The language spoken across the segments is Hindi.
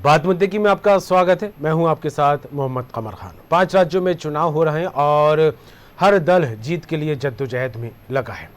बात मुद्दे की में आपका स्वागत है। मैं हूं आपके साथ मोहम्मद कमर खान। 5 राज्यों में चुनाव हो रहे हैं और हर दल जीत के लिए जद्दोजहद में लगा है।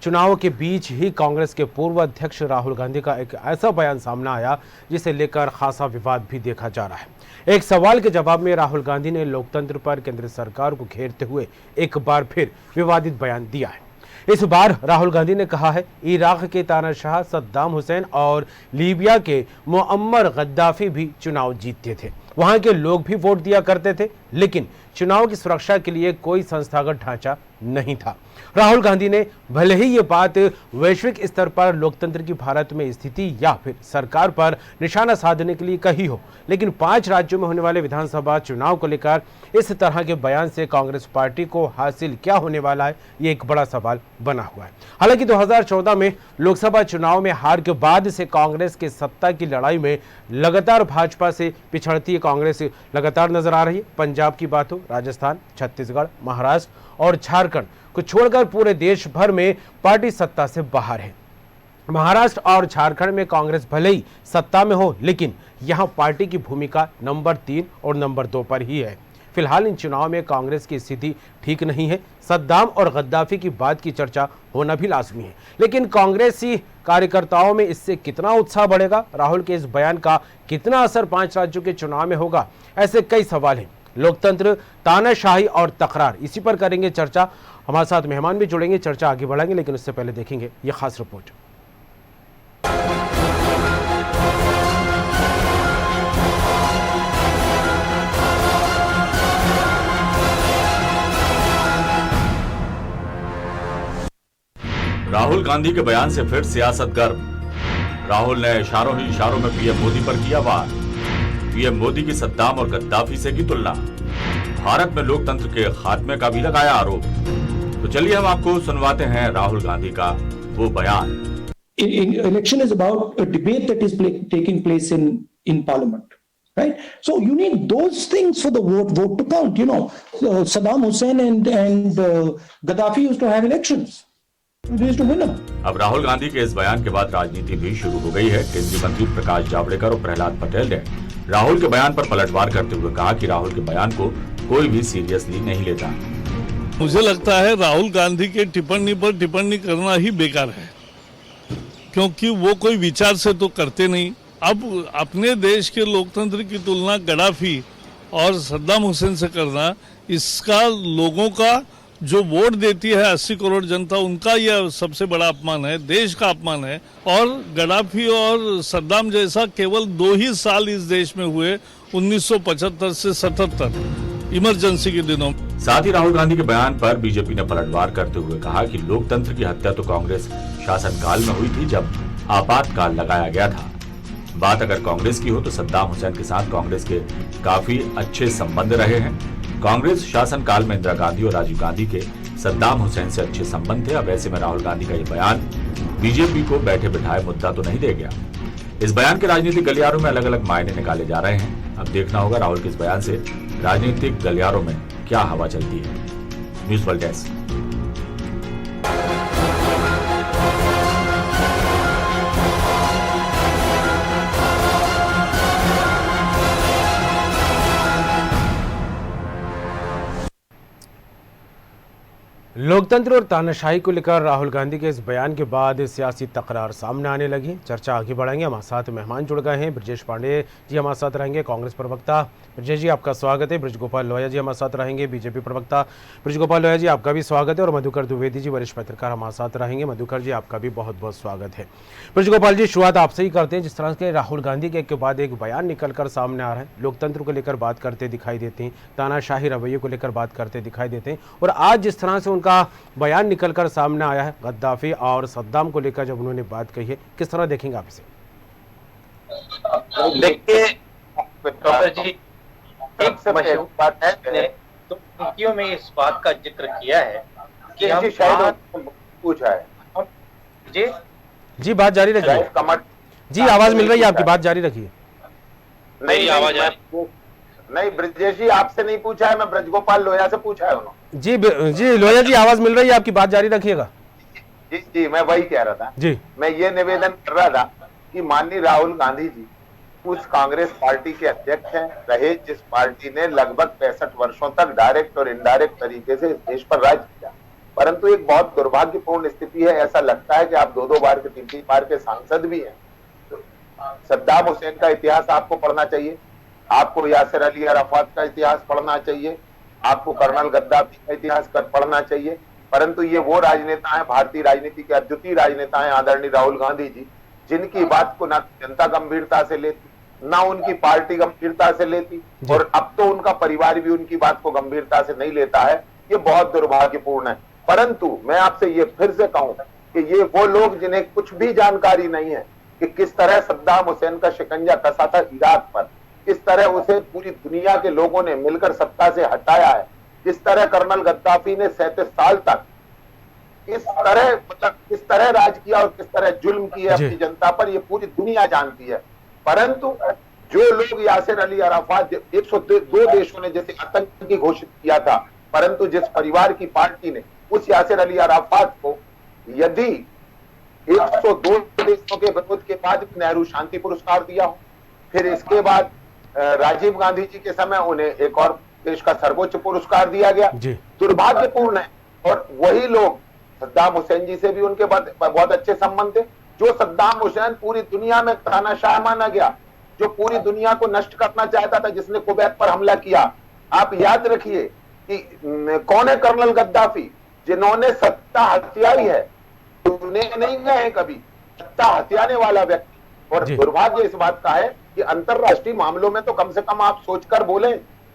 चुनाव के बीच ही कांग्रेस के पूर्व अध्यक्ष राहुल गांधी का एक ऐसा बयान सामने आया जिसे लेकर खासा विवाद भी देखा जा रहा है। एक सवाल के जवाब में राहुल गांधी ने लोकतंत्र पर केंद्र सरकार को घेरते हुए एक बार फिर विवादित बयान दिया है। इस बार राहुल गांधी ने कहा है, इराक के तानाशाह सद्दाम हुसैन और लीबिया के मुअम्मर गद्दाफी भी चुनाव जीतते थे। वहां के लोग भी वोट दिया करते थे, लेकिन चुनाव की सुरक्षा के लिए कोई संस्थागत ढांचा नहीं था। राहुल गांधी ने भले ही ये बात वैश्विक स्तर पर लोकतंत्र की भारत में स्थिति या फिर सरकार पर निशाना साधने के लिए कही हो, लेकिन 5 राज्यों में होने वाले विधानसभा चुनाव को लेकर इस तरह के बयान से कांग्रेस पार्टी को हासिल क्या होने वाला है, ये एक बड़ा सवाल बना हुआ है। हालांकि 2014 में लोकसभा चुनाव में हार के बाद से कांग्रेस के सत्ता की लड़ाई में लगातार भाजपा से पिछड़ती कांग्रेस लगातार नजर आ रही है। पंजाब की बात हो, राजस्थान, छत्तीसगढ़, महाराष्ट्र और झारखंड को छोड़कर पूरे देश भर में पार्टी सत्ता से बाहर है। महाराष्ट्र और झारखंड में कांग्रेस भले ही सत्ता में हो, लेकिन यहां पार्टी की भूमिका नंबर 3 और नंबर 2 पर ही है। फिलहाल इन चुनाव में कांग्रेस की स्थिति ठीक नहीं है। सद्दाम और गद्दाफी की बात की चर्चा होना भी लाजमी है, लेकिन कांग्रेसी कार्यकर्ताओं में इससे कितना उत्साह बढ़ेगा, राहुल के इस बयान का कितना असर 5 राज्यों के चुनाव में होगा, ऐसे कई सवाल हैं। लोकतंत्र, तानाशाही और तकरार, इसी पर करेंगे चर्चा। हमारे साथ मेहमान भी जुड़ेंगे, चर्चा आगे बढ़ाएंगे, लेकिन उससे पहले देखेंगे ये खास रिपोर्ट। राहुल गांधी के बयान से फिर सियासत गर्म। राहुल ने इशारों ही इशारों में पीएम मोदी पर किया वार। पीएम मोदी की सद्दाम और गद्दाफी से की तुलना। भारत में लोकतंत्र के खात्मे का भी लगाया आरोप। तो चलिए हम आपको सुनवाते हैं राहुल गांधी का वो बयान। Election is about a debate that is taking place in parliament, right? So you need those things for the vote to count. You know, Saddam Hussein and Gaddafi used to have elections. They used to win them. अब राहुल गांधी के इस बयान के बाद राजनीति भी शुरू हो गई है। केंद्रीय मंत्री प्रकाश जावड़ेकर और प्रहलाद पटेल ने राहुल के बयान पर पलटवार करते हुए कहा कि राहुल के बयान को कोई भी सीरियसली नहीं लेता। मुझे लगता है राहुल गांधी के टिप्पणी पर टिप्पणी करना ही बेकार है, क्योंकि वो कोई विचार से तो करते नहीं। अब अपने देश के लोकतंत्र की तुलना गद्दाफी और सद्दाम हुसैन से करना, इसका लोगों का जो वोट देती है 80 करोड़ जनता, उनका यह सबसे बड़ा अपमान है, देश का अपमान है। और गद्दाफी और सद्दाम जैसा केवल 2 ही साल इस देश में हुए, 1975 से 77 इमरजेंसी के दिनों। साथ ही राहुल गांधी के बयान पर बीजेपी ने पलटवार करते हुए कहा कि लोकतंत्र की हत्या तो कांग्रेस शासनकाल में हुई थी, जब आपातकाल लगाया गया था। बात अगर कांग्रेस की हो तो सद्दाम हुसैन के साथ कांग्रेस के काफी अच्छे संबंध रहे हैं। कांग्रेस शासनकाल में इंदिरा गांधी और राजीव गांधी के सद्दाम हुसैन से अच्छे संबंध थे। अब ऐसे में राहुल गांधी का ये बयान बीजेपी को बैठे बिठाए मुद्दा तो नहीं दे गया। इस बयान के राजनीतिक गलियारों में अलग अलग मायने निकाले जा रहे हैं। अब देखना होगा राहुल के इस बयान से राजनीतिक गलियारों में क्या हवा चलती है। News world desk. लोकतंत्र और तानाशाही को लेकर राहुल गांधी के इस बयान के बाद सियासी तकरार सामने आने लगी। चर्चा आगे बढ़ाएंगे। हमारे साथ मेहमान जुड़ गए हैं। ब्रजेश पांडे जी हमारे साथ रहेंगे, कांग्रेस प्रवक्ता। ब्रजेश जी आपका स्वागत है। ब्रजगोपाल लोहिया जी हमारे साथ रहेंगे, बीजेपी प्रवक्ता। ब्रजगोपाल लोहिया जी आपका भी स्वागत है। और मधुकर द्विवेदी जी वरिष्ठ पत्रकार हमारे साथ रहेंगे। मधुकर जी आपका भी बहुत बहुत स्वागत है। ब्रजगोपाल जी, शुरुआत आपसे ही करते हैं। जिस तरह के राहुल गांधी के एक के बाद एक बयान निकल कर सामने आ रहा है, लोकतंत्र को लेकर बात करते दिखाई देते हैं, तानाशाही रवैये को लेकर बात करते दिखाई देते हैं, और आज जिस तरह से उनका बयान निकलकर सामने आया है गद्दाफी और सद्दाम को लेकर जब उन्होंने बात कही है, किस तरह देखेंगे आप इसे? देखिए जी, एक मशहूर बात है तो नीतियों में इस बात का जिक्र किया है कि हम शायद पूछा है जी बात जारी रखिए। जी आवाज मिल रही है आपकी, बात जारी रखिए। नहीं आवाज नहीं, ब्रजेश जी आपसे नहीं पूछा है, मैं ब्रजगोपाल लोहिया से पूछा है उन्होंने। जी लोहिया जी आवाज मिल रही है आपकी, बात जारी रखिएगा। जी मैं वही कह रहा था। जी मैं ये निवेदन कर रहा था कि माननीय राहुल गांधी जी उस कांग्रेस पार्टी के अध्यक्ष हैं रहे जिस पार्टी ने लगभग 65 वर्षों तक डायरेक्ट और इनडायरेक्ट तरीके से इस देश पर राज किया। परंतु एक बहुत दुर्भाग्यपूर्ण स्थिति है, ऐसा लगता है कि आप 2-2 बार के 3-3 बार के सांसद भी हैं। तो सद्दाम हुसैन का इतिहास आपको पढ़ना चाहिए, आपको यासिर अली अराफात का इतिहास पढ़ना चाहिए, आपको कर्नल गद्दाफी का इतिहास पढ़ना चाहिए। परंतु ये वो राजनेता हैं, भारतीय राजनीति के अद्वितीय राजनेता हैं आदरणीय राहुल गांधी जी, जिनकी बात को ना जनता गंभीरता से लेती, ना उनकी पार्टी गंभीरता से लेती, और अब तो उनका परिवार भी उनकी बात को गंभीरता से नहीं लेता है। ये बहुत दुर्भाग्यपूर्ण है। परंतु मैं आपसे ये फिर से कहूं कि ये वो लोग जिन्हें कुछ भी जानकारी नहीं है कि किस तरह सद्दाम हुसैन का शिकंजा कसा था इराक पर, किस तरह उसे पूरी दुनिया के लोगों ने मिलकर सत्ता से हटाया है, किस तरह कर्नल गद्दाफी ने 37 साल तक किस तरह राज किया और किस तरह जुल्म किया अपनी जनता पर, ये पूरी दुनिया जानती है। परंतु जो लोग यासिर अली अराफात 102 देशों ने जैसे आतंकी घोषित किया था, परंतु जिस परिवार की पार्टी ने उस यासिर अली अराफात को यदि 102 देशों के विरोध के बाद नेहरू शांति पुरस्कार दिया हो, फिर इसके बाद राजीव गांधी जी के समय उन्हें एक और देश का सर्वोच्च पुरस्कार दिया गया, दुर्भाग्यपूर्ण है। और वही लोग सद्दाम हुसैन जी से भी उनके बहुत अच्छे संबंध थे। जो सद्दाम हुसैन पूरी दुनिया में तानाशाह माना गया, जो पूरी दुनिया को नष्ट करना चाहता था, जिसने कुवैत पर हमला किया, आप याद रखिए कि कौन है कर्नल गद्दाफी, जिन्होंने सत्ता हथियाई है, उन्हें नहीं गए कभी सत्ता हथियाने वाला व्यक्ति। और दुर्भाग्य इस बात का है कि अंतरराष्ट्रीय मामलों में तो कम से कम आप सोचकर बोले।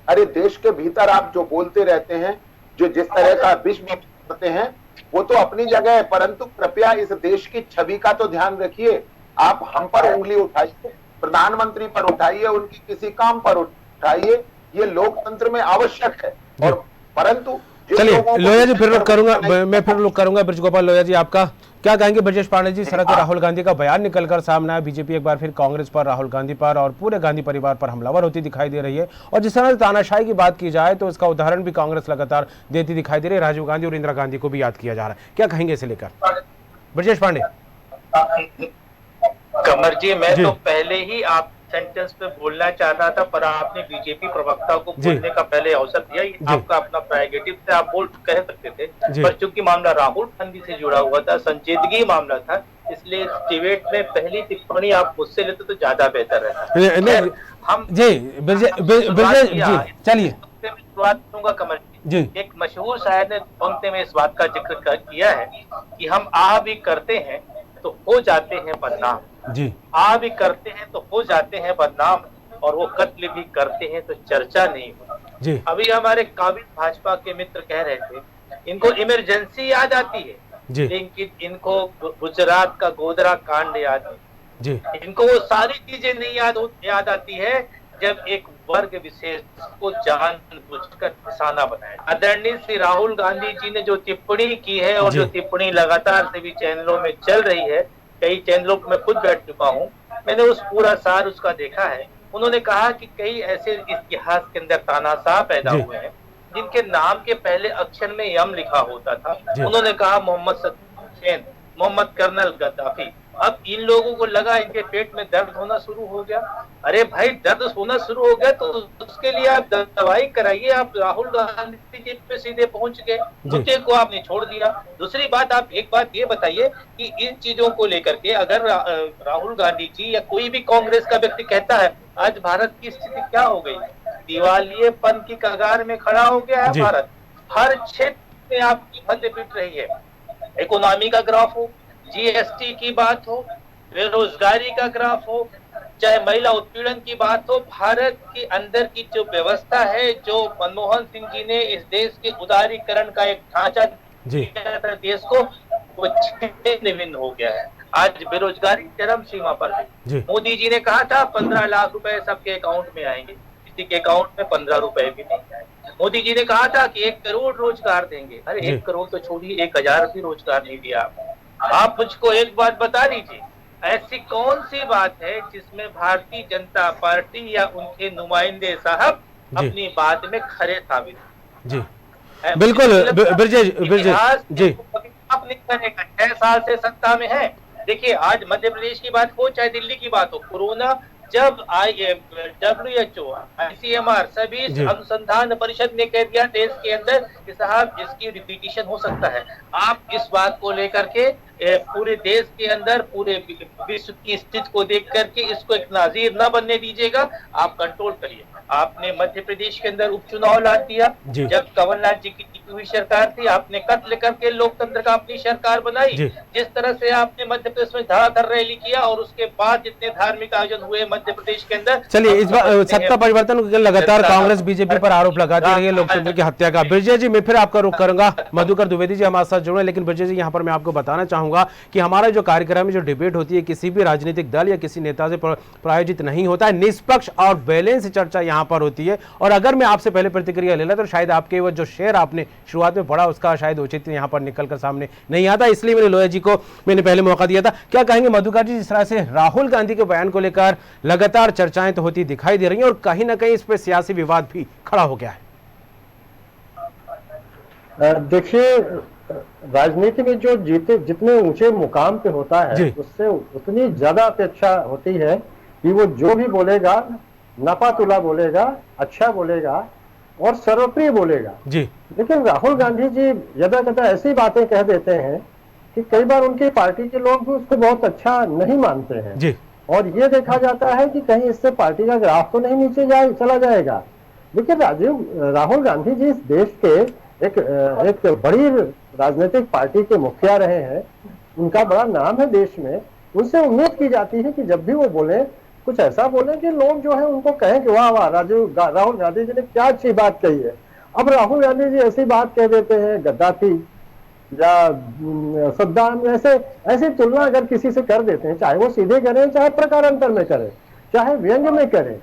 अरे देश के भीतर आप जो बोलते रहते हैं, जो जिस तरह का विश्व करते हैं, वो तो अपनी जगह है, परंतु कृपया इस देश की छवि का तो ध्यान रखिए। आप हम पर उंगली उठाइए, प्रधानमंत्री पर उठाइए, उनकी किसी काम पर उठाइए, ये लोकतंत्र में आवश्यक है। और परंतु चलिए लोहिया जी, फिर रुक करूंगा ब्रज गोपाल लोहिया जी, आपका क्या कहेंगे? ब्रजेश पांडे जी, सड़क राहुल गांधी का बयान निकलकर सामने आया, बीजेपी एक बार फिर कांग्रेस पर, राहुल गांधी पर और पूरे गांधी परिवार पर हमलावर होती दिखाई दे रही है। और जिस तरह से तानाशाही की बात की जाए तो इसका उदाहरण भी कांग्रेस लगातार देती दिखाई दे रही है। राजीव गांधी और इंदिरा गांधी को भी याद किया जा रहा है, क्या कहेंगे इसे लेकर ब्रजेश पांडे? कमर जी, मैं तो पहले ही आप सेंटेंस पे बोलना चाह रहा था, पर आपने बीजेपी प्रवक्ता को बोलने का पहले अवसर दिया। ये आपका अपना प्रेरोगेटिव से आप बोल कह सकते थे, पर चूंकि मामला राहुल गांधी से जुड़ा हुआ था, संजीदगी मामला था, इसलिए डिबेट में पहली टिप्पणी आप मुझसे लेते तो ज्यादा बेहतर रहता। हम चलिए शुरुआत करूंगा कमर जी। एक मशहूर शायर ने पंक्ति में इस बात का जिक्र किया है कि हम आ भी करते हैं तो हो जाते हैं बदनाम, आ भी करते हैं तो हो जाते हैं बदनाम, और वो कत्ल भी करते हैं तो चर्चा नहीं होती। अभी हमारे काबिल भाजपा के मित्र कह रहे थे, इनको इमरजेंसी याद आती है, लेकिन इनको गुजरात का गोधरा कांड याद है। इनको वो सारी चीजें नहीं याद आती है जब एक वर्ग विशेष को जानबूझकर निशाना बनाया। आदरणीय श्री राहुल गांधी जी ने जो टिप्पणी की है, और जो टिप्पणी लगातार सभी चैनलों में चल रही है, कई चैनलों में खुद बैठ चुका हूं, मैंने उस पूरा सार उसका देखा है। उन्होंने कहा कि कई ऐसे इतिहास के अंदर तानाशाह पैदा हुए हैं जिनके नाम के पहले अक्षर में यम लिखा होता था। उन्होंने कहा मोहम्मद सद्दाम हुसैन, मोहम्मद कर्नल गद्दाफी। अब इन लोगों को लगा इनके पेट में दर्द होना शुरू हो गया। अरे भाई, दर्द होना शुरू हो गया तो उसके लिए आप दवाई कराइए। आप राहुल गांधी जी पे सीधे पहुंच गए, मुद्दे को आपने छोड़ दिया। दूसरी बात, आप एक बात ये बताइए कि इन चीजों को लेकर के अगर राहुल गांधी जी या कोई भी कांग्रेस का व्यक्ति कहता है आज भारत की स्थिति क्या हो गई, दिवालियेपन की कगार में खड़ा हो गया है भारत। हर क्षेत्र में आपकी फतेह पिट रही है। इकोनॉमी का ग्राफ हो, जीएसटी की बात हो, बेरोजगारी का ग्राफ हो, चाहे महिला उत्पीड़न की बात हो, भारत के अंदर की जो व्यवस्था है, जो मनमोहन सिंह जी ने इस देश के उदारीकरण का एक ढांचा दिया था देश को, वो छिन्न-भिन्न हो गया है। आज बेरोजगारी चरम सीमा पर है। मोदी जी ने कहा था 15 लाख रुपए सबके अकाउंट में आएंगे, किसी के अकाउंट में 15 रुपए भी नहीं आए। मोदी जी ने कहा था कि 1 करोड़ रोजगार देंगे। अरे 1 करोड़ तो छोड़िए, 1000 भी रोजगार नहीं दिया। आप मुझको एक बात बता दीजिए, ऐसी कौन सी बात है जिसमें भारतीय जनता पार्टी या उनके नुमाइंदे साहब अपनी बात में खरे साबित? जी बिल्कुल ब्रजेश जी, अपने 6 साल से सत्ता में है। देखिए, आज मध्य प्रदेश की बात हो चाहे दिल्ली की बात हो, कोरोना जब WHO, ICMR, सभी अनुसंधान परिषद ने कह दिया देश के अंदर कि साहब इसकी रिपीटिशन हो सकता है, आप इस बात को लेकर के पूरे देश के अंदर पूरे विश्व की स्थिति को देख करके इसको एक नाजीर न बनने दीजिएगा, आप कंट्रोल करिए। आपने मध्य प्रदेश के अंदर उपचुनाव ला दिया, जब कमलनाथ जी की जीती हुई सरकार थी, आपने कत्ल करके लोकतंत्र का अपनी सरकार बनाई। जिस तरह से आपने मध्य प्रदेश में धड़ाधड़ रैली किया और उसके बाद जितने धार्मिक आयोजन हुए मध्य प्रदेश के अंदर। चलिए, इस बार सत्ता परिवर्तन को लगातार कांग्रेस बीजेपी पर आरोप लगाती रही है लोकतंत्र की हत्या का। ब्रिजेश जी, मैं फिर आपका रुख करूंगा, मधुकर द्विवेदी जी हमारे साथ जुड़े। लेकिन ब्रिजेश जी, यहाँ पर मैं आपको बताना चाहूंगा कि हमारा जो कार्यक्रम में जो डिबेट होती है किसी भी राजनीतिक दल या किसी नेता से प्रायोजित नहीं होता है, निष्पक्ष और बैलेंस चर्चा यहाँ पर होती है। और अगर मैं आपसे पहले प्रतिक्रिया ले लेता तो शायद आपके वो जो शेयर आपने शुरुआत में पढ़ा उसका शायद उचित यहाँ पर निकलकर सामने नहीं आता, इसलिए मैंने लोया जी को मैंने पहले मौका दिया था। क्या कहेंगे मधुकर जी, जिस तरह से राहुल गांधी के बयान को लेकर लगातार चर्चाएं तो होती दिखाई दे रही हैं और कहीं ना कहीं इस पर सियासी विवाद भी खड़ा हो गया है। देखिए, राजनीति में जो जितने ऊंचे मुकाम पे होता है उससे उतनी ज्यादा अपेक्षा होती है कि वो जो भी बोलेगा नपातुला बोलेगा, अच्छा बोलेगा और सर्वप्रिय बोलेगा जी। लेकिन राहुल गांधी जी यदा कदा ऐसी बातें कह देते हैं कि कई बार उनकी पार्टी के लोग भी उसको बहुत अच्छा नहीं मानते हैं जी। और ये देखा जाता है कि कहीं इससे पार्टी का ग्राफ तो नहीं नीचे चला जाएगा। लेकिन राहुल गांधी जी इस देश के एक बड़ी राजनीतिक पार्टी के मुखिया रहे हैं, उनका बड़ा नाम है देश में। उनसे उम्मीद की जाती है कि जब भी वो बोले कुछ ऐसा बोले कि लोग जो है उनको कहें कि वाह वाह राहुल गांधी जी ने क्या अच्छी बात कही है। अब राहुल गांधी जी ऐसी बात कह देते हैं, गद्दाफी या सद्दाम, ऐसी तुलना अगर किसी से कर देते हैं, चाहे वो सीधे करें चाहे प्रकारांतर में करें चाहे व्यंग्य में करें,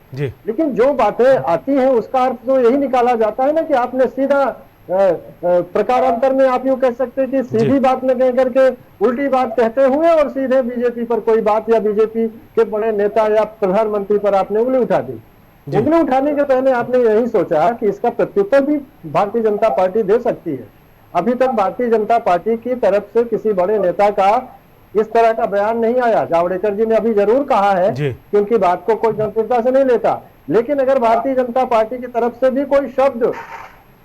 लेकिन जो बातें आती हैं उसका अर्थ तो यही निकाला जाता है ना कि आपने सीधा प्रकारांतर में आप यूं कह सकते हैं कि सीधी बात न कह करके उल्टी बात कहते हुए और सीधे बीजेपी पर कोई बात या बीजेपी के बड़े नेता या प्रधानमंत्री पर आपने उंगली उठा दी। उंगली उठाने के पहले आपने यही सोचा कि इसका प्रत्युत्तर भी भारतीय जनता पार्टी दे सकती है। अभी तक भारतीय जनता पार्टी की तरफ से किसी बड़े नेता का इस तरह का बयान नहीं आया। जावड़ेकर जी ने अभी जरूर कहा है कि उनकी बात को कोई गंभीरता से नहीं लेता, लेकिन अगर भारतीय जनता पार्टी की तरफ से भी कोई शब्द,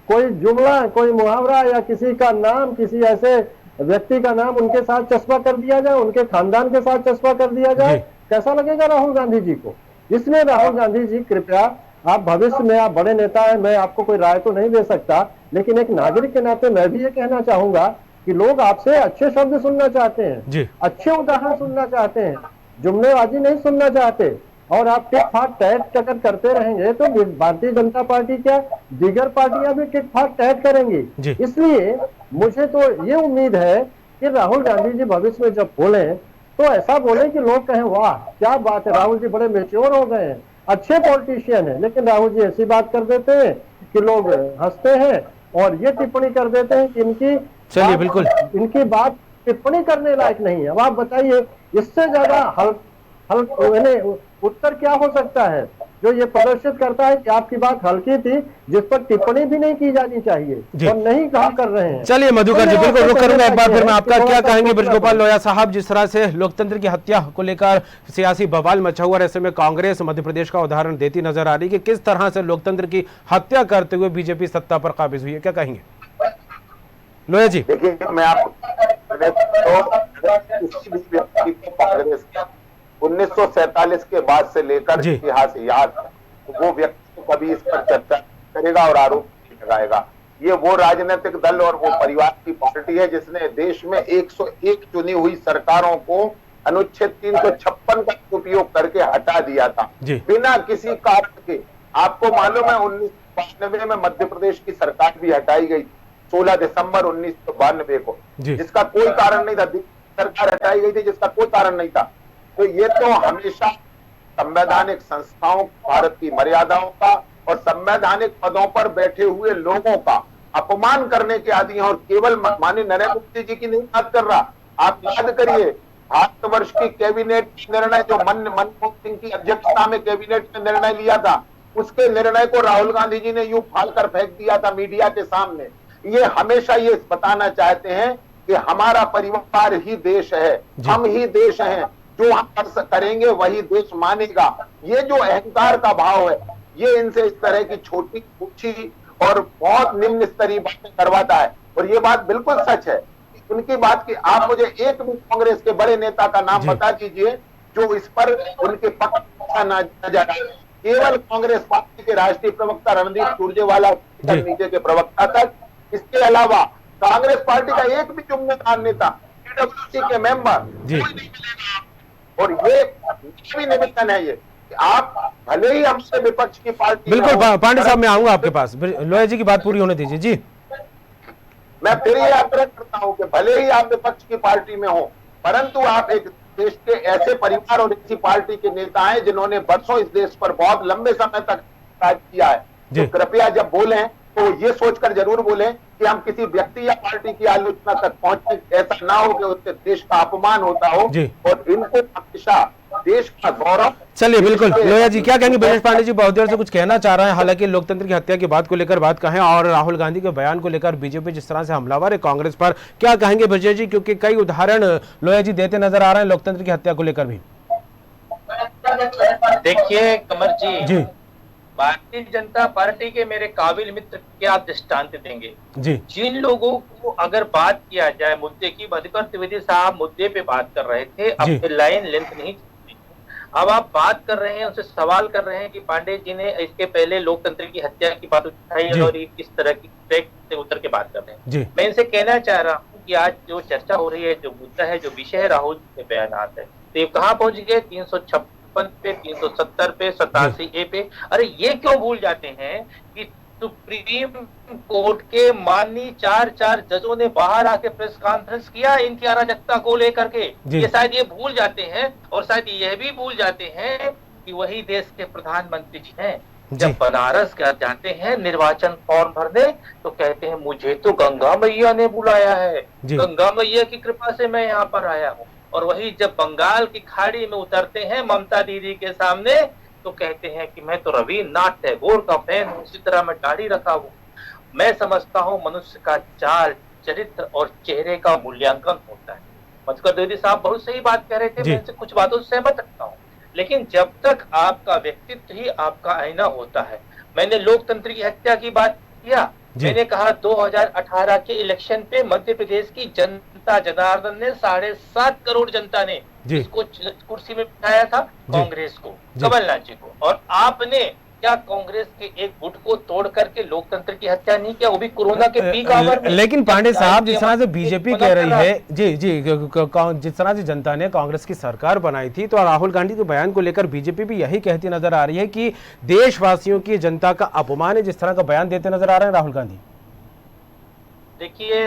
कोई जुमला, कोई मुहावरा या किसी का नाम, किसी ऐसे व्यक्ति का नाम उनके साथ चस्पा कर दिया जाए, उनके खानदान के साथ चस्पा कर दिया जाए, कैसा लगेगा राहुल गांधी जी को। इसलिए राहुल गांधी जी, कृपया आप भविष्य में, आप बड़े नेता हैं, मैं आपको कोई राय तो नहीं दे सकता, लेकिन एक नागरिक के नाते मैं भी ये कहना चाहूंगा कि लोग आपसे अच्छे शब्द सुनना चाहते हैं, अच्छे उदाहरण सुनना चाहते हैं, जुमलेबाजी नहीं सुनना चाहते। और आप टिक फाट टैट अगर करते रहेंगे तो भारतीय जनता पार्टी क्या दीगर पार्टियां भी टिक फाट टैट करेंगी। इसलिए मुझे तो ये उम्मीद है कि राहुल गांधी जी भविष्य में जब बोले तो ऐसा बोले कि लोग कहें वाह क्या बात है, राहुल जी बड़े मैच्योर हो गए हैं, अच्छे पॉलिटिशियन है। लेकिन राहुल जी ऐसी बात कर देते हैं कि लोग हंसते हैं और ये टिप्पणी कर देते हैं कि इनकी बात टिप्पणी करने लायक नहीं है। अब आप बताइए इससे ज्यादा उत्तर क्या हो सकता है जो ये प्रदर्शित करता है कि आपकी बात हल्की थी जिस पर टिप्पणी भी नहीं की जानी चाहिए और नहीं कहा कर रहे हैं। चलिए मधुकर जी, बिल्कुल रुक करूंगा एक बार फिर मैं आपका। क्या कहेंगे ब्रजगोपाल लोया साहब, जिस तरह से लोकतंत्र की हत्या को लेकर सियासी बवाल मचा हुआ, ऐसे में कांग्रेस मध्य प्रदेश का उदाहरण देती नजर आ रही है कि किस तरह से लोकतंत्र की हत्या करते हुए बीजेपी सत्ता पर काबिज हुई है, क्या कहेंगे लोया जी? देखिए, मैं आपको 1947 के बाद से लेकर इतिहास याद है, तो वो व्यक्ति कभी इस पर चर्चा करेगा और आरोप लगाएगा। ये वो राजनीतिक दल और वो परिवार की पार्टी है जिसने देश में 101 चुनी हुई सरकारों को अनुच्छेद 356 का उपयोग करके हटा दिया था बिना किसी कारण के। आपको मालूम है 1992 में मध्य प्रदेश की सरकार भी हटाई गई 16 दिसंबर 1992 को, जिसका कोई कारण नहीं था। सरकार हटाई गई थी जिसका कोई कारण नहीं था। तो ये तो हमेशा संवैधानिक संस्थाओं, भारत की मर्यादाओं का और संवैधानिक पदों पर बैठे हुए लोगों का अपमान करने के आदि हैं। और केवल माननीय नरेंद्र मोदी जी की नहीं बात कर रहा, आप याद करिए भारतवर्ष की कैबिनेट निर्णय जो मनमोहन सिंह की अध्यक्षता में कैबिनेट ने निर्णय लिया था, उसके निर्णय को राहुल गांधी जी ने यूं फाड़ कर फेंक दिया था मीडिया के सामने। ये हमेशा ये बताना चाहते हैं कि हमारा परिवार ही देश है, हम ही देश हैं। जो हम करेंगे वही देश मानेगा। ये जो अहंकार का भाव है, ये इनसे इस तरह की छोटी ऊंची और बहुत निम्न स्तरीय बातें करवाता है। और ये बात बिल्कुल सच है उनकी बात की। आप मुझे एक भी कांग्रेस के बड़े नेता का नाम बता दीजिए जो इस पर उनके पक्ष नजर आए। केवल कांग्रेस पार्टी के राष्ट्रीय प्रवक्ता रणदीप सुरजेवाला नीचे के प्रवक्ता तक, इसके अलावा कांग्रेस पार्टी का एक भी जुम्मेदार नेता, पीडब्ल्यूसी के मेंबर, और ये भी निवेदन है ये कि आप भले ही हमसे विपक्ष की पार्टी, बिल्कुल पांडे साहब मैं आऊंगा आपके पास, लोया जी की बात पूरी होने दीजिए जी। मैं फिर ये आग्रह करता हूं कि भले ही आप विपक्ष की पार्टी में हो, परंतु आप एक देश के ऐसे परिवार और ऐसी पार्टी के नेता हैं जिन्होंने बरसों इस देश पर बहुत लंबे समय तक कार्य किया है। तो कृपया जब बोलें तो ये सोचकर जरूर बोलें कि हम किसी व्यक्ति या पार्टी की आलोचना तक पहुंचे, ऐसा ना हो कि उससे देश का अपमान होता हो। और इनको हमेशा देश का गौरव। चलिए बिल्कुल, लोया जी क्या कहेंगे? ब्रजेश पांडे जी बहुत देर से कुछ कहना चाह रहे हैं, हालांकि लोकतंत्र की हत्या की बात को लेकर बात कहें और राहुल गांधी के बयान को लेकर बीजेपी जिस तरह से हमलावर है कांग्रेस पर, क्या कहेंगे ब्रजेश जी? क्योंकि कई उदाहरण लोया जी देते नजर आ रहे हैं लोकतंत्र की हत्या को लेकर भी। देखिए कमर जी, भारतीय जनता पार्टी के मेरे काबिल मित्र क्या दृष्टांत देंगे जी? जिन लोगों को अगर बात किया जाए मुद्दे की, मधुकर त्रिवेदी साहब मुद्दे पे बात कर रहे थे, अब लाइन लेंथ नहीं, अब आप बात कर रहे हैं, उनसे सवाल कर रहे हैं कि पांडे जी ने इसके पहले लोकतंत्र की हत्या की बात उठाई और किस तरह की ट्रैक से उतर के बात कर रहे हैं। मैं इनसे कहना चाह रहा हूँ कि आज जो चर्चा हो रही है, जो मुद्दा है, जो विषय है राहुल के बयानात है, तो ये कहाँ पहुंच गए? 356 पे, 370 पे, 87A पे। अरे ये क्यों भूल जाते हैं कि सुप्रीम कोर्ट के माननीय 4 जजों ने बाहर आके प्रेस कॉन्फ्रेंस किया इनकी अराजकता को लेकर के। ये शायद ये भूल जाते हैं, और शायद यह भी भूल जाते हैं कि वही देश के प्रधानमंत्री जी हैं। जब बनारस जाते हैं निर्वाचन फॉर्म भरने, तो कहते हैं मुझे तो गंगा मैया ने बुलाया है, गंगा मैया की कृपा से मैं यहाँ पर आया हूँ। और वही जब बंगाल की खाड़ी में उतरते हैं ममता दीदी के सामने, तो कहते हैं कि मैं तो रविन्द्रनाथ टैगोर का फैन हूँ, इसी तरह मैं दाढ़ी रखा हूँ। मैं समझता हूँ मनुष्य का चाल, चरित्र और चेहरे का मूल्यांकन होता है। मधुकर द्विवेदी साहब बहुत सही बात कह रहे थे, मैं इनसे कुछ बातों से सहमत रखता हूँ, लेकिन जब तक आपका व्यक्तित्व ही आपका आईना होता है। मैंने लोकतंत्र की हत्या की बात किया, मैंने कहा 2018 के इलेक्शन पे मध्य प्रदेश की जनता जनार्दन ने 7.5 करोड़ जनता ने इसको कुर्सी में बिठाया था, कांग्रेस को, कमलनाथ जी को, और आपने क्या कांग्रेस के एक गुट को तोड़ करके लोकतंत्र की हत्या नहीं किया, वो भी कोरोना के पीक आवर में। लेकिन पांडे साहब जिस तरह से बीजेपी कह रही है जिस तरह से जनता ने कांग्रेस की सरकार बनाई थी, तो राहुल गांधी के बयान को लेकर बीजेपी भी यही कहती नजर आ रही है कि देशवासियों की जनता का अपमान है, जिस तरह का बयान देते नजर आ रहे हैं राहुल गांधी। देखिए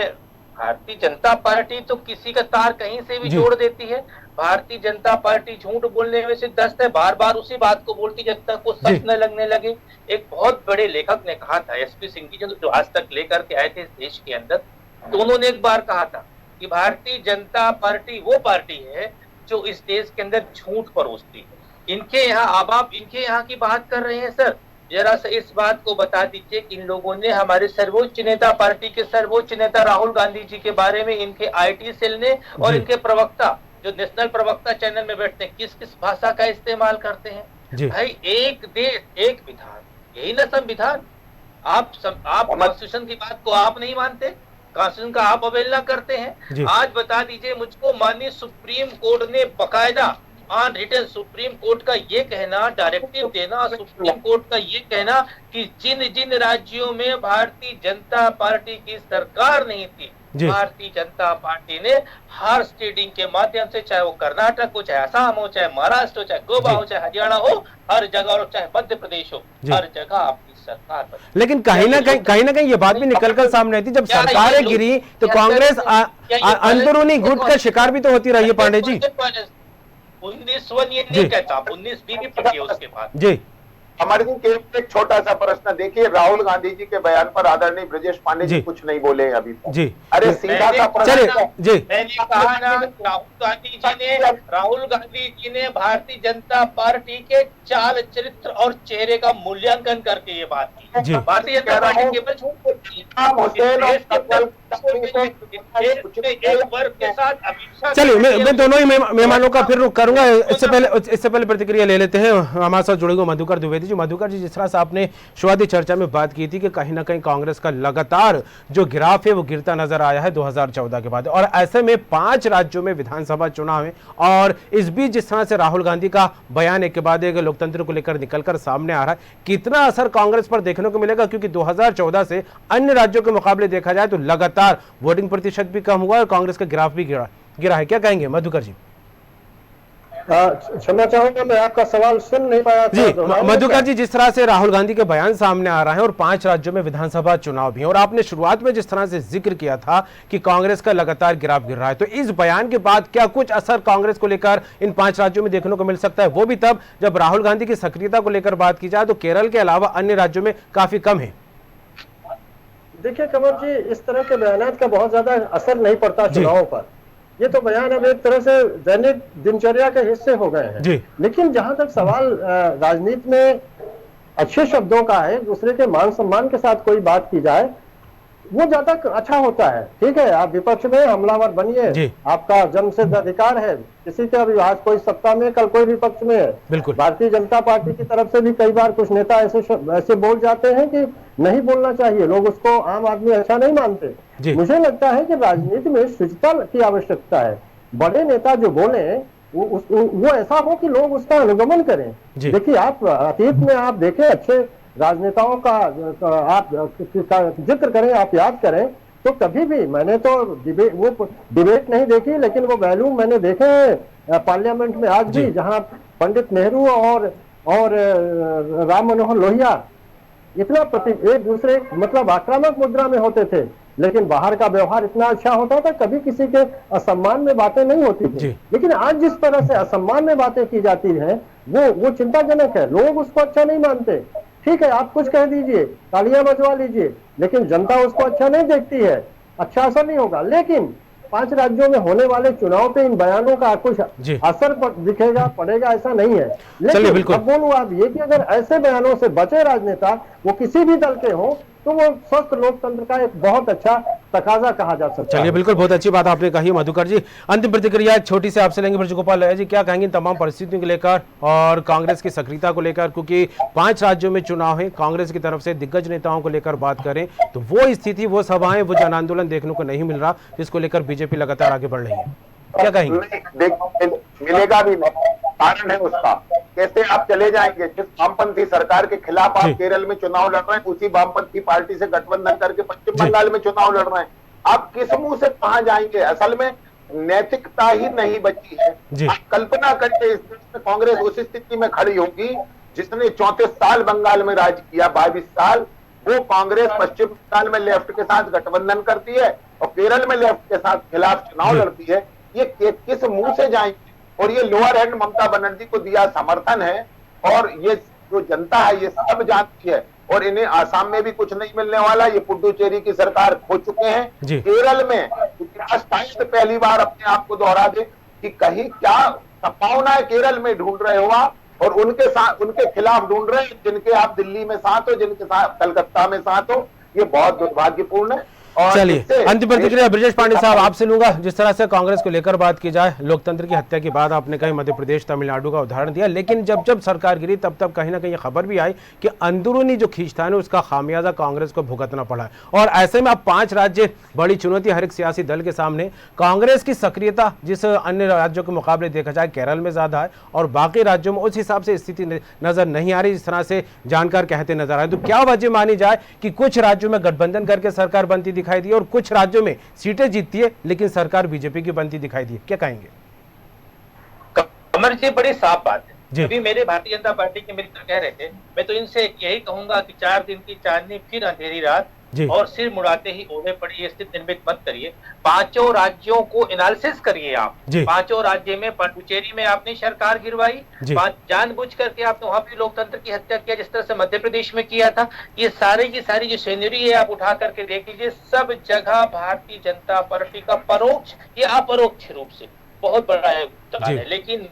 भारतीय जनता पार्टी तो किसी का तार कहीं से भी जोड़ देती है। भारतीय जनता पार्टी झूठ बोलने में सिद्धस्त है, बार बार उसी बात को बोलती जब तक वो सच न लगने लगे। एक बहुत बड़े लेखक ने कहा था, एसपी सिंह जी, जो आज तक लेकर के आए थे इस देश के अंदर, तो उन्होंने एक बार कहा था कि भारतीय जनता पार्टी वो पार्टी है जो इस देश के अंदर झूठ परोसती है। इनके यहाँ, अब आप इनके यहाँ की बात कर रहे हैं सर, जरा सा इस बात को बता दीजिए कि इन लोगों ने हमारे सर्वोच्च नेता, पार्टी के सर्वोच्च नेता राहुल गांधी जी के बारे में इनके आईटी सेल ने और इनके प्रवक्ता जो नेशनल प्रवक्ता चैनल में बैठते हैं, किस किस भाषा का इस्तेमाल करते हैं? भाई एक देश एक विधान, यही ना संविधान। आप कॉन्स्टिट्यूशन की बात को आप नहीं मानते, कॉन्स्टिट्यूशन का आप अवहेलना करते हैं। आज बता दीजिए मुझको, माननीय सुप्रीम कोर्ट ने बकायदा ऑन रिटर्न सुप्रीम कोर्ट का ये कहना, डायरेक्टिव देना, सुप्रीम कोर्ट का ये कहना कि जिन जिन राज्यों में भारतीय जनता पार्टी की सरकार नहीं थी, भारतीय जनता पार्टी ने हर स्टेडिंग के माध्यम से, चाहे वो कर्नाटक हो, चाहे असम हो, चाहे महाराष्ट्र हो, चाहे गोवा हो, चाहे हरियाणा हो, हर जगह, और चाहे मध्य प्रदेश हो, हर जगह अपनी सरकार बनी। लेकिन कहीं ना कहीं ये बात भी निकलकर सामने आई थी, जब सरकारें गिरी तो कांग्रेस अंदरूनी गुट का शिकार भी तो होती रही है पांडे जी। 19 ये नहीं कहता, 19 भी पड़ी है उसके बाद जी। हमारे को केवल एक छोटा सा प्रश्न, देखिए राहुल गांधी जी के बयान पर आदरणीय ब्रजेश पांडे जी कुछ नहीं बोले अभी जी। अरे सीधा सा प्रश्न जी, मैंने कहा ना, राहुल गांधी जी ने भारतीय जनता पार्टी के चाल, चरित्र और चेहरे का मूल्यांकन करके ये बात की। भारतीय जनता पार्टी केवल झूठ बोलती है, एक वर्ग के साथ अमीषा चलिए मैं दोनों ही मेहमानों का फिर रुख करूंगा। इससे पहले प्रतिक्रिया ले लेते हैं। हमारे साथ जुड़े हुए मधुकर द्विवेदी जी। मधुकर जी, जिस तरह से आपने शुरुआती चर्चा में बात की थी कि कहीं ना कहीं कांग्रेस का लगातार जो ग्राफ है वो गिरता नजर आया है 2014 के बाद, और ऐसे में 5 राज्यों में विधानसभा चुनाव है, और इस बीच जिस तरह से राहुल गांधी का बयान एक के बाद एक लोकतंत्र को लेकर निकलकर सामने आ रहा है, कितना असर कांग्रेस पर देखने को मिलेगा? क्योंकि 2014 से अन्य राज्यों के मुकाबले देखा जाए तो लगातार वोटिंग प्रतिशत भी कम हुआ और कांग्रेस का ग्राफ भी गिरा है। क्या कहेंगे मधुकर जी? क्षमा चाहूंगा, मैं आपका सवाल सुन नहीं पाया जी मधुकर जी, जिस तरह से राहुल गांधी के बयान सामने आ रहा है और 5 राज्यों में विधानसभा चुनाव भी है, और आपने शुरुआत में जिस तरह से जिक्र किया था कि कांग्रेस का लगातार ग्राफ गिर रहा है, तो इस बयान के बाद क्या कुछ असर कांग्रेस को लेकर इन 5 राज्यों में देखने को मिल सकता है? वो भी तब जब राहुल गांधी की सक्रियता को लेकर बात की जाए तो केरल के अलावा अन्य राज्यों में काफी कम है। देखिए कंवर जी, इस तरह के बयान का बहुत ज्यादा असर नहीं पड़ता चुनावों पर। ये तो बयान अब एक तरह से दैनिक दिनचर्या के हिस्से हो गए हैं। लेकिन जहां तक सवाल राजनीति में अच्छे शब्दों का है, दूसरे के मान सम्मान के साथ कोई बात की जाए, वो ज्यादा अच्छा होता है। ठीक है, आप विपक्ष में हमलावर बनिए, आपका जन्मसिद्ध अधिकार है। किसी का भी आज कोई सत्ता में, कल कोई विपक्ष में है। भारतीय जनता पार्टी की तरफ से भी कई बार कुछ नेता ऐसे बोल जाते हैं कि नहीं बोलना चाहिए, लोग उसको, आम आदमी अच्छा नहीं मानते। मुझे लगता है कि राजनीति में शुचिता की आवश्यकता है। बड़े नेता जो बोले वो ऐसा हो कि लोग उसका अनुगमन करें। देखिए, आप अतीत में आप देखें, अच्छे राजनेताओं का आप जिक्र करें, आप याद करें, तो कभी भी, मैंने तो डिबेट नहीं देखी, लेकिन वो वैल्यूम मैंने देखे हैं पार्लियामेंट में आज भी, जहां पंडित नेहरू और राम मनोहर लोहिया इतना एक दूसरे मतलब आक्रामक मुद्रा में होते थे, लेकिन बाहर का व्यवहार इतना अच्छा होता था, कभी किसी के असम्मान में बातें नहीं होती थी। लेकिन आज जिस तरह से असम्मान में बातें की जाती हैं, वो चिंताजनक है। लोग उसको अच्छा नहीं मानते। ठीक है, आप कुछ कह दीजिए, तालियां बजवा लीजिए, लेकिन जनता उसको अच्छा नहीं देखती है, अच्छा असर नहीं होगा। लेकिन 5 राज्यों में होने वाले चुनाव पे इन बयानों का कुछ असर दिखेगा, पड़ेगा, ऐसा नहीं है। लेकिन अब बोलूं आप ये कि अगर ऐसे बयानों से बचे राजनेता, वो किसी भी दल के हों, तो वो स्वस्थ लोकतंत्र का एक बहुत अच्छा तकाजा कहा जा सकता है। चलिए, बिल्कुल, बहुत अच्छी बात आपने कही मधुकर जी। अंतिम प्रतिक्रिया छोटी से आपसे लेंगे ब्रजगोपाल लहिया जी, क्या कहेंगे तमाम परिस्थितियों को लेकर और कांग्रेस की सक्रियता को लेकर? क्योंकि 5 राज्यों में चुनाव है, कांग्रेस की तरफ से दिग्गज नेताओं को लेकर बात करें तो वो स्थिति, वो सभाएं, वो जन आंदोलन देखने को नहीं मिल रहा, जिसको लेकर बीजेपी लगातार आगे बढ़ रही है। क्या कहेंगे? मिलेगा भी नहीं, कारण है उसका। कैसे आप चले जाएंगे? जिस वामपंथी सरकार के खिलाफ आप केरल में चुनाव लड़ रहे हैं, उसी वामपंथी पार्टी से गठबंधन करके पश्चिम बंगाल में चुनाव लड़ रहे हैं। आप किस मुंह से कहां जाएंगे? असल में नैतिकता ही नहीं बची है। आप कल्पना करके इस देश में कांग्रेस उस स्थिति में खड़ी होगी जिसने 34 साल बंगाल में राज किया, 22 साल। वो कांग्रेस पश्चिम बंगाल में लेफ्ट के साथ गठबंधन करती है और केरल में लेफ्ट के साथ खिलाफ चुनाव लड़ती है। ये किस मुंह से जाएंगे? और ये लोअर एंड ममता बनर्जी को दिया समर्थन है, और ये जो जनता है ये सब जानती है, और इन्हें आसाम में भी कुछ नहीं मिलने वाला। ये पुडुचेरी की सरकार खो चुके हैं। केरल में इतिहास पहली बार अपने आप को दोहरा दे कि कहीं क्या संभावना है केरल में ढूंढ रहे हो आप, और उनके साथ, उनके खिलाफ ढूंढ रहे हैं जिनके आप दिल्ली में साथ हो, जिनके साथ कलकत्ता में साथ हो। ये बहुत दुर्भाग्यपूर्ण है। चलिए, अंतिम प्रतिक्रिया ब्रजेश पांडे साहब आपसे लूंगा। जिस तरह से कांग्रेस को लेकर बात की जाए, लोकतंत्र की हत्या की बात आपने कहीं मध्य प्रदेश, तमिलनाडु का उदाहरण दिया, लेकिन जब जब सरकार गिरी तब तब कहीं ना कहीं खबर भी आई कि अंदरूनी जो खींचतान है उसका खामियाजा कांग्रेस को भुगतना पड़ा है। और ऐसे में अब 5 राज्य बड़ी चुनौती हर एक सियासी दल के सामने। कांग्रेस की सक्रियता जिस अन्य राज्यों के मुकाबले देखा जाए केरल में ज्यादा है, और बाकी राज्यों में उस हिसाब से स्थिति नजर नहीं आ रही जिस तरह से जानकार कहते नजर आए। तो क्या वजह मानी जाए कि कुछ राज्यों में गठबंधन करके सरकार बनती दिखाई दी और कुछ राज्यों में सीटें जीतती है लेकिन सरकार बीजेपी की बनती दिखाई दी? क्या कहेंगे? कमर जी, बड़ी साफ बात है। अभी मेरे भारतीय जनता पार्टी के मित्र कह रहे थे, मैं तो इनसे यही कहूंगा कि 4 दिन की चांदनी फिर अंधेरी रात, और सिर मुड़ाते ही ओढ़े पड़ी ये स्थिति निर्मित मत करिए। 5 राज्यों को एनालिसिस करिए आप। 5 राज्य में पुडुचेरी में आपने सरकार गिरवाई, जानबूझ करके आपने वहां भी लोकतंत्र की हत्या किया, जिस तरह से मध्य प्रदेश में किया था। ये सारी की सारी जो सीनरी है आप उठा करके देख लीजिए, सब जगह भारतीय जनता पार्टी का परोक्ष या अपरोक्ष रूप से बहुत बड़ा योगदान है। लेकिन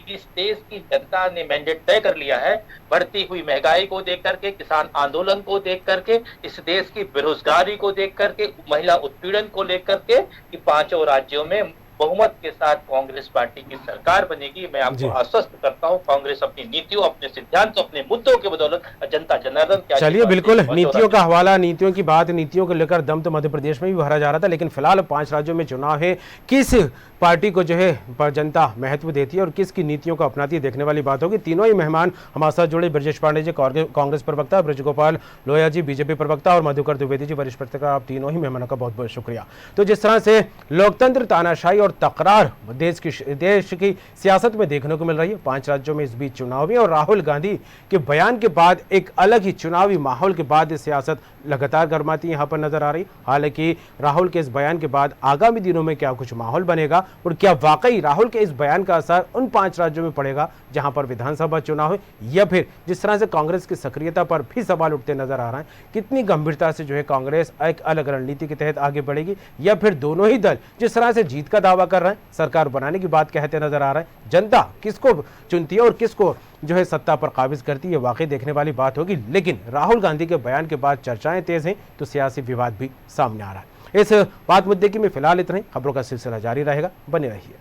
इस देश की जनता ने मैंडेट तय कर लिया है, बढ़ती हुई महंगाई को देख करके, किसान आंदोलन को देख करके, इस देश की बेरोजगारी को देख करके, महिला उत्पीड़न को लेकर के, कि 5 राज्यों में बहुमत के साथ कांग्रेस पार्टी की सरकार बनेगी। मैं आपको आश्वस्त करता हूं, कांग्रेस अपनी नीतियों, अपने सिद्धांतों, अपने मुद्दों के बदौलत जनता जनार्दन क्या। चलिए, बिल्कुल नीतियों का हवाला, नीतियों की बात, नीतियों को लेकर दम तो मध्य प्रदेश में भी भरा जा रहा था, लेकिन फिलहाल 5 राज्यों में चुनाव है, किस पार्टी को जो है पर जनता महत्व देती है और किसकी नीतियों को अपनाती है, देखने वाली बात होगी। तीनों ही मेहमान हमारे साथ जुड़े, ब्रजेश पांडे जी कांग्रेस प्रवक्ता, ब्रजगोपाल लोहिया जी बीजेपी प्रवक्ता और मधुकर द्विवेदी जी वरिष्ठ पत्रकार, आप तीनों ही मेहमानों का बहुत बहुत शुक्रिया। तो जिस तरह से लोकतंत्र, तानाशाही और तकरार देश की सियासत में देखने को मिल रही है, 5 राज्यों में इस बीच चुनाव भी, और राहुल गांधी के बयान के बाद एक अलग ही चुनावी माहौल के बाद सियासत लगातार गर्माती यहाँ पर नजर आ रही। हालांकि राहुल के इस बयान के बाद आगामी दिनों में क्या कुछ माहौल बनेगा और क्या वाकई राहुल के इस बयान का असर उन 5 राज्यों में पड़ेगा जहां पर विधानसभा चुनाव है, या फिर जिस तरह से कांग्रेस की सक्रियता पर भी सवाल उठते नजर आ रहे हैं, कितनी गंभीरता से जो है कांग्रेस एक अलग रणनीति के तहत आगे बढ़ेगी, या फिर दोनों ही दल जिस तरह से जीत का दावा कर रहे हैं, सरकार बनाने की बात कहते नजर आ रहे हैं, जनता किसको चुनती है और किसको जो है सत्ता पर काबिज करती है, वाकई देखने वाली बात होगी। लेकिन राहुल गांधी के बयान के बाद चर्चाएं तेज हैं तो सियासी विवाद भी सामने आ रहा है। इस बात मुद्दे की में फिलहाल इतना ही, खबरों का सिलसिला जारी रहेगा, बने रहिए।